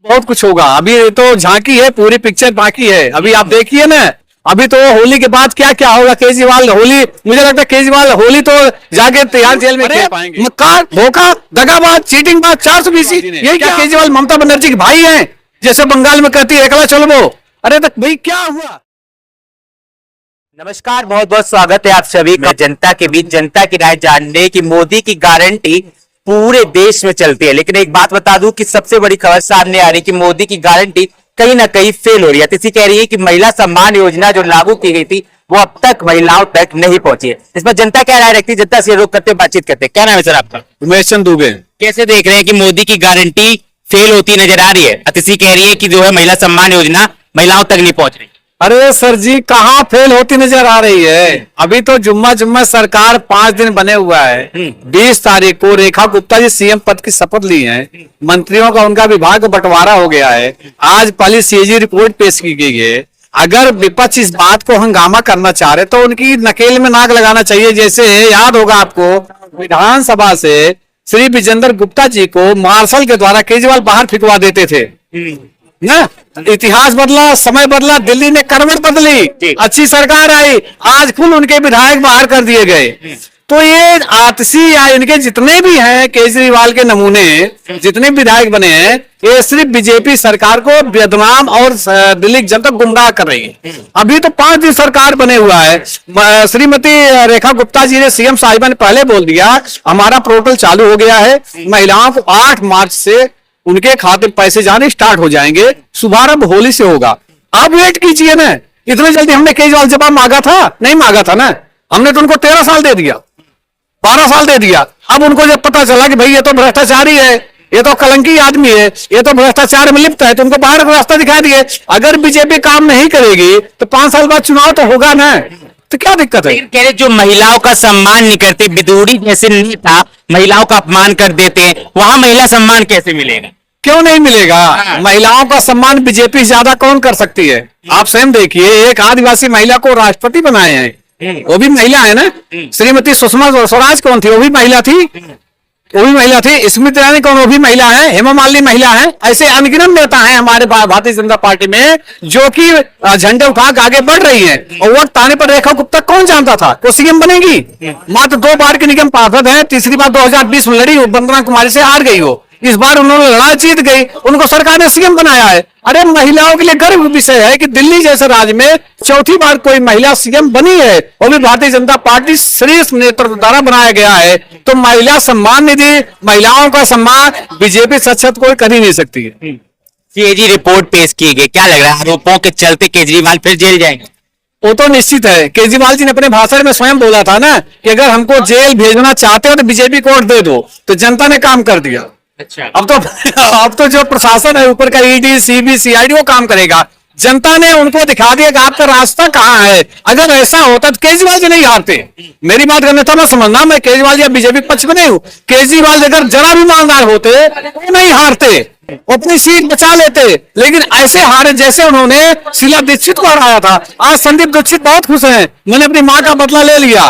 बहुत कुछ होगा। अभी तो झांकी है, पूरी पिक्चर बाकी है। अभी आप देखिए ना, अभी तो होली के बाद क्या क्या होगा। केजरीवाल होली, मुझे लगता है केजरीवाल होली तो जाके तिहाड़ जेल में खेल पाएंगे। मक्कार, धोखा, दगाबाज, चीटिंगबाज, 420, ये क्या केजरीवाल ममता बनर्जी के भाई हैं? जैसे बंगाल में कहती है एकला चलो वो। अरे तक भाई क्या हुआ। नमस्कार, बहुत बहुत स्वागत है आप सभी का जनता के बीच। जनता की राय जानने की मोदी की गारंटी पूरे देश में चलती है, लेकिन एक बात बता दूं कि सबसे बड़ी खबर सामने आ रही है कि मोदी की गारंटी कहीं ना कहीं फेल हो रही है। तिथि कह रही है कि महिला सम्मान योजना जो लागू की गई थी वो अब तक महिलाओं तक नहीं पहुंची है। इस पर जनता क्या राय रखती है, जनता से रोक करते बातचीत करते। क्या नाम है सर आपका? उमेश चंद दुबे। कैसे देख रहे हैं कि मोदी की गारंटी फेल होती नजर आ रही है? अतिथि कह रही है कि जो है महिला सम्मान योजना महिलाओं तक नहीं पहुंच रही। अरे सर जी, कहाँ फेल होती नजर आ रही है? अभी तो जुम्मा सरकार 5 दिन बने हुआ है। 20 तारीख को रेखा गुप्ता जी सीएम पद की शपथ ली है। मंत्रियों का उनका विभाग बंटवारा हो गया है। आज पहली सीएजी रिपोर्ट पेश की गई है। अगर विपक्ष इस बात को हंगामा करना चाह रहे तो उनकी नकेल में नाक लगाना चाहिए। जैसे याद होगा आपको, विधानसभा से श्री विजेंद्र गुप्ता जी को मार्शल के द्वारा केजरीवाल बाहर फिकवा देते थे ना। इतिहास बदला, समय बदला, दिल्ली ने करवट बदली, अच्छी सरकार आई, आज खुद उनके विधायक बाहर कर दिए गए। तो ये आतिशी या इनके जितने भी हैं केजरीवाल के नमूने, जितने विधायक बने हैं, ये सिर्फ बीजेपी सरकार को बदनाम और दिल्ली जनता गुमराह कर रही है। अभी तो 5 दिन सरकार बने हुआ है। श्रीमती रेखा गुप्ता जी ने, सीएम साहिबा ने पहले बोल दिया हमारा पोर्टल चालू हो गया है, महिलाओं को 8 मार्च से उनके खाते पैसे जाने स्टार्ट हो जाएंगे, शुभारंभ होली से होगा। आप वेट कीजिए ना। इतने जल्दी हमने केजरीवाल जवाब मांगा था? नहीं मांगा था ना। हमने तो उनको 13 साल दे दिया, 12 साल दे दिया। अब उनको जब पता चला कि भाई ये तो भ्रष्टाचारी है, ये तो कलंकी आदमी है, ये तो भ्रष्टाचार में लिप्त है, तो उनको बाहर का रास्ता दिखा दिए। अगर बीजेपी काम नहीं करेगी तो 5 साल बाद चुनाव तो होगा ना, तो क्या दिक्कत है? कह रहे जो महिलाओं का सम्मान नहीं करते, बिदूड़ी जैसे नेता महिलाओं का अपमान कर देते हैं, वहां महिला सम्मान कैसे मिलेगा? क्यों नहीं मिलेगा? महिलाओं का सम्मान बीजेपी ज्यादा कौन कर सकती है? आप स्वयं देखिए, एक आदिवासी महिला को राष्ट्रपति बनाए हैं, वो भी महिला है ना। श्रीमती सुषमा स्वराज कौन थी? वो भी महिला थी, वो भी महिला थी। स्मृति ईरानी कौन? वो भी महिला है। हेमा मालिनी महिला है। ऐसे अनगिनत नेता हैं हमारे भारतीय जनता पार्टी में जो कि झंडे उठा के आगे बढ़ रही है। और वक्त आने पर रेखा गुप्ता कौन जानता था वो सीएम बनेगी? मात्र 2 बार की निगम पार्षद है। तीसरी बार 2020 में लड़ी, वंदना कुमारी से हार गई हो। इस बार उन्होंने लड़ाई जीत गई, उनको सरकार ने सीएम बनाया है। अरे महिलाओं के लिए गर्व विषय है कि दिल्ली जैसे राज्य में 4थी बार कोई महिला सीएम बनी है, वो भी भारतीय जनता पार्टी श्रेष्ठ नेतृत्व द्वारा बनाया गया है। तो महिला सम्मान निधि, महिलाओं का सम्मान बीजेपी सशक्त कोई कर ही नहीं सकती है। सीएजी रिपोर्ट पेश की गई, क्या लग रहा है आरोपों के चलते केजरीवाल फिर जेल जाएंगे? वो तो निश्चित है। केजरीवाल जी ने अपने भाषण में स्वयं बोला था ना कि अगर हमको जेल भेजना चाहते हो तो बीजेपी को वोट दे दो। तो जनता ने काम कर दिया। अच्छा, अब तो जो प्रशासन है ऊपर का, ईडी, सीबी, सीआईडी, वो काम करेगा। जनता ने उनको दिखा दिया कि आपका रास्ता कहाँ है। अगर ऐसा होता तो केजरीवाल जी नहीं हारते। मेरी बात करने था ना, समझना, मैं केजरीवाल या बीजेपी पक्ष में नहीं हूँ। केजरीवाल अगर जरा भी ईमानदार होते तो नहीं हारते, अपनी सीट बचा लेते। लेकिन ऐसे हारे जैसे उन्होंने शीला दीक्षित को हराया था। आज संदीप दीक्षित बहुत खुश हैं, मैंने अपनी माँ का बदला ले लिया।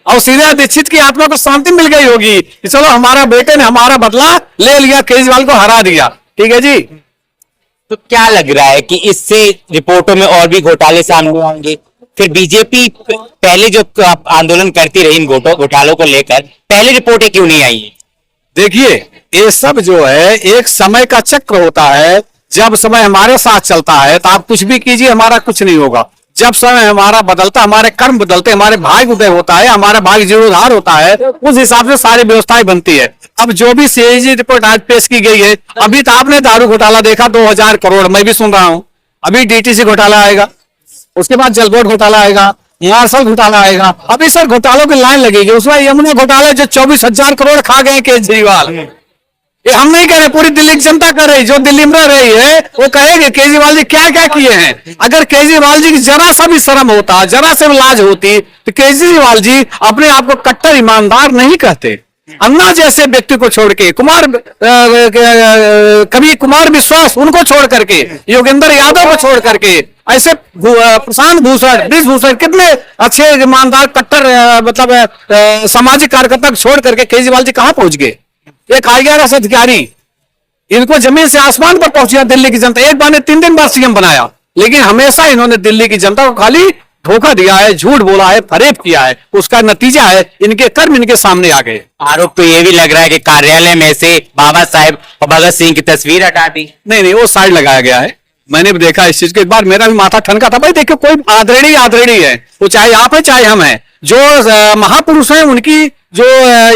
और शीला दीक्षित की आत्मा को शांति मिल गई होगी कि चलो हमारा बेटे ने हमारा बदला ले लिया, केजरीवाल को हरा दिया। ठीक है जी। तो क्या लग रहा है कि इससे रिपोर्टों में और भी घोटाले सामने आएंगे? फिर बीजेपी पहले जो आंदोलन करती रही इन घोटालों को लेकर, पहले रिपोर्टें क्यों नहीं आई? देखिए, ये सब जो है एक समय का चक्र होता है। जब समय हमारे साथ चलता है तो आप कुछ भी कीजिए, हमारा कुछ नहीं होगा। जब समय हमारा बदलता, हमारे कर्म बदलते, हमारे भाग्य उदय होता है, हमारा भाग्य जीर्णोद्धार होता है, उस हिसाब से सारी व्यवस्थाएं बनती है। अब जो भी सीएजी रिपोर्ट आज पेश की गई है, अभी तो आपने दारू घोटाला देखा, 2000 करोड़, मैं भी सुन रहा हूं। अभी डीटीसी घोटाला आएगा, उसके बाद जल बोर्ड घोटाला आएगा, मार्शल घोटाला आएगा। अभी सर घोटालों की लाइन लगेगी। उसमें यमुना घोटाला जो 24,000 करोड़ खा गए केजरीवाल, ये हम नहीं कह रहे, पूरी दिल्ली की जनता कर रही, जो दिल्ली में रह रही है वो कहेगी केजरीवाल जी क्या क्या किए हैं। अगर केजरीवाल जी की जरा सा भी शर्म होता, जरा से लाज होती, तो केजरीवाल जी अपने आप को कट्टर ईमानदार नहीं कहते। अन्ना जैसे व्यक्ति को छोड़ के, कभी कुमार विश्वास उनको छोड़ करके, योगेंद्र यादव को छोड़ करके, ऐसे प्रशांत भूषण, ब्रिजभूषण, कितने अच्छे ईमानदार कट्टर सामाजिक कार्यकर्ता को छोड़ करके केजरीवाल जी कहां पहुंच गए? एक IAS अधिकारी इनको जमीन से आसमान पर पहुंचा दिल्ली की जनता। एक बार ने 3 बार सीएम बनाया, लेकिन हमेशा इन्होंने दिल्ली की जनता को खाली धोखा दिया है, झूठ बोला है, फरेब किया है। उसका नतीजा है इनके कर्म इनके सामने आ गए। आरोप तो ये भी लग रहा है कि कार्यालय में से बाबा साहेब और भगत सिंह की तस्वीर हटा दी। नहीं, वो साइड लगाया गया है। मैंने भी देखा इस चीज के। एक बार मेरा भी माथा ठनका था। भाई देखिए, कोई आदरणीय है, वो चाहे आप है चाहे हम है। जो महापुरुष हैं उनकी जो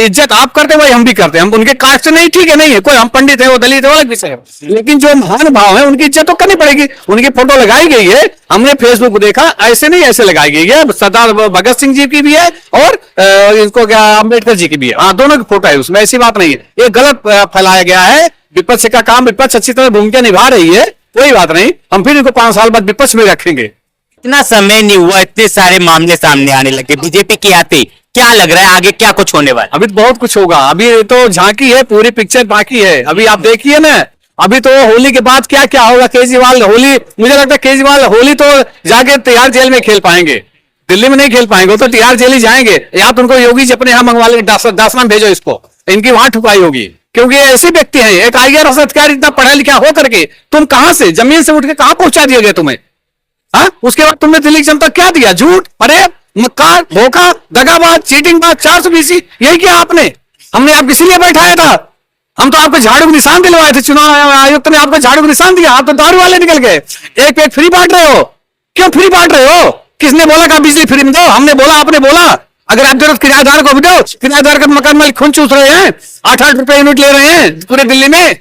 इज्जत आप करते हैं वही हम भी करते हैं। हम उनके कास्ट से नहीं, ठीक है, नहीं है कोई, हम पंडित है, वो दलित है, वो अलग विषय है। लेकिन जो महान भाव है उनकी इज्जत तो करनी पड़ेगी। उनकी फोटो लगाई गई है, हमने फेसबुक देखा, ऐसे नहीं ऐसे लगाई गई है। सरदार भगत सिंह जी की भी है और इनको क्या अम्बेडकर जी की भी है। हाँ, दोनों की फोटो है उसमें, ऐसी बात नहीं है। ये गलत फैलाया गया है। विपक्ष का काम, विपक्ष अच्छी तरह भूमिका निभा रही है, कोई बात नहीं। हम फिर इनको 5 साल बाद विपक्ष में रखेंगे। इतना समय नहीं हुआ, इतने सारे मामले सामने आने लगे बीजेपी के आते। क्या लग रहा है आगे क्या कुछ होने वाला? अभी तो बहुत कुछ होगा। अभी तो झांकी है, पूरी पिक्चर बाकी है। अभी आप देखिए ना, अभी तो होली के बाद क्या क्या होगा। केजरीवाल होली, मुझे लगता है केजरीवाल होली तो जाके तिहाड़ जेल में खेल पाएंगे, दिल्ली में नहीं खेल पाएंगे। वो तो तिहाड़ जेल ही जाएंगे, या तो उनको योगी जी अपने यहाँ मंगवा लेंगे, दासनाम भेजो इसको, इनकी वहां ठुकाई होगी। क्योंकि ये ऐसे व्यक्ति हैं, एक IAS अधिकारी इतना पढ़ा लिखा हो करके तुम कहां से जमीन से उठ के कहां पहुंचा दिया गया तुम्हें? हाँ, उसके बाद तुमने दिल्ली की जनता क्या दिया? झूठ, फरेब, मक्कार, धोखा, दगाबाज, चीटिंगबाज, 420, यही किया आपने। हमने आपको इसीलिए बैठाया था। हम तो आपको झाड़ू का निशान दिलवाए थे, चुनाव आयुक्त ने आपको झाड़ू का निशान दिया। आप तो दारू वाले निकल गए। एक पेट फ्री बांट रहे हो। क्यों फ्री बांट रहे हो? किसने बोला कि बिजली फ्री में दो? हमने बोला, आपने बोला। अगर आप जरूरत किराएदार को भी दो, किराएदार का मकान मालिक खून चूस रहे हैं, 8-8 रुपए यूनिट ले रहे हैं पूरे दिल्ली में।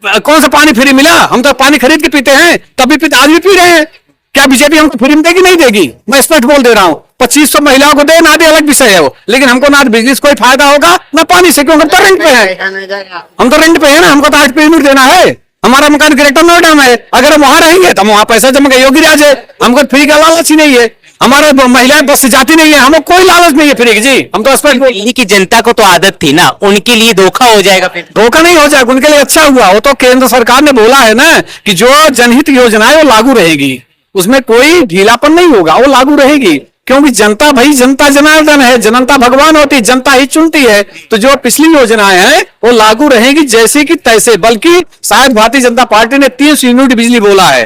कौन सा पानी फ्री मिला? हम तो पानी खरीद के पीते हैं, तभी पीते, आज भी पी रहे हैं। क्या बीजेपी हमको फ्री में देगी? नहीं देगी। मैं स्पष्ट बोल दे रहा हूं। 2500 महिलाओं को दे ना दे अलग विषय है वो, लेकिन हमको ना बिजली से कोई फायदा होगा ना पानी से, क्योंकि हम तो रेंट पे हैं। हम तो रेंट पे है ना, हमको तो 8 रुपए यूनिट देना है। हमारा मकान ग्रेटर नोएडा में है। अगर हम वहां रहेंगे तो हम वहां पैसा जमा के योगी राज है। हमको फ्री का लालच ही नहीं है। हमारे महिलाएं बस से जाती नहीं है, हमें कोई लालच नहीं है फ्री की जी। हम तो स्पष्ट, दिल्ली की जनता को तो आदत थी ना, उनके लिए धोखा हो जाएगा। फिर धोखा नहीं हो जाएगा, उनके लिए अच्छा हुआ। वो तो केंद्र सरकार ने बोला है ना कि जो जनहित योजनाएं वो लागू रहेगी, उसमें कोई ढीलापन नहीं होगा, वो लागू रहेगी। क्योंकि जनता, भाई जनता जनार्दन है, जनता भगवान होती है, जनता ही चुनती है। तो जो पिछली योजनाएं हैं वो लागू रहेगी जैसे कि तैसे। बल्कि शायद भारतीय जनता पार्टी ने 300 यूनिट बिजली बोला है,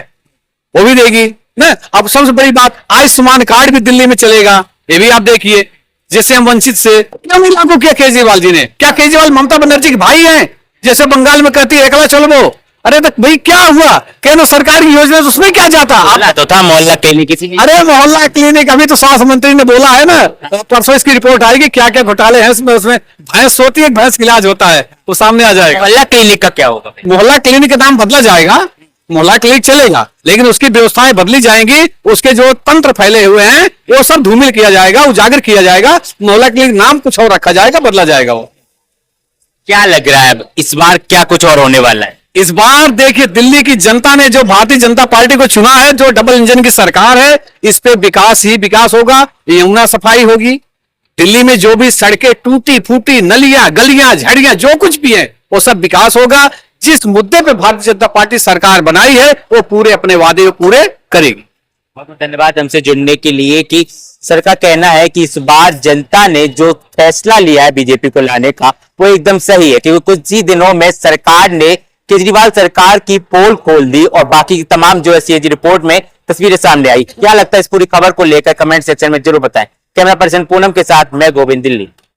वो भी देगी ना। अब सबसे बड़ी बात, आयुष्मान कार्ड भी दिल्ली में चलेगा, ये भी आप देखिए। जैसे हम वंचित से क्यों नहीं लागू किया केजरीवाल जी ने? क्या केजरीवाल ममता बनर्जी के भाई हैं? जैसे बंगाल में कहती है एकला चलो। अरे तो भाई क्या हुआ? केंद्र सरकार की योजना, उसमें क्या जाता? बोला तो था मोहल्ला क्लिनिक, अरे मोहल्ला क्लिनिक अभी तो स्वास्थ्य मंत्री ने बोला है ना, परसों इसकी रिपोर्ट आएगी क्या क्या घोटाले हैं उसमें। भैंस सोती है, भैंस का इलाज होता है, वो सामने आ जाएगा। मोहल्ला क्लिनिक का क्या होगा? मोहल्ला क्लिनिक का नाम बदला जाएगा। मोहल्ला क्लिनिक चलेगा, लेकिन उसकी व्यवस्थाएं बदली जाएंगी। उसके जो तंत्र फैले हुए हैं वो सब धूमिल किया जाएगा, उजागर किया जाएगा। मोहल्ला क्लिनिक नाम कुछ और रखा जाएगा, बदला जाएगा वो। क्या लग रहा है अब इस बार क्या कुछ और होने वाला है? इस बार देखिए, दिल्ली की जनता ने जो भारतीय जनता पार्टी को चुना है, जो डबल इंजन की सरकार है, इस पे विकास ही विकास होगा। यमुना सफाई होगी। दिल्ली में जो भी सड़कें टूटी फूटी, नलियां, गलियां, झड़ियां, जो कुछ भी है, वो सब विकास होगा। जिस मुद्दे पे भारतीय जनता पार्टी सरकार बनाई है, वो पूरे अपने वादे को पूरे करेगी। बहुत धन्यवाद हमसे जुड़ने के लिए। कि सर का कहना है कि इस बार जनता ने जो फैसला लिया है बीजेपी को लाने का, वो एकदम सही है। क्योंकि कुछ ही दिनों में सरकार ने, केजरीवाल सरकार की पोल खोल दी और बाकी की तमाम जो है CAG रिपोर्ट में तस्वीरें सामने आई। क्या लगता है इस पूरी खबर को लेकर? कमेंट सेक्शन में जरूर बताएं। कैमरा पर्सन पूनम के साथ मैं गोविंद, दिल्ली।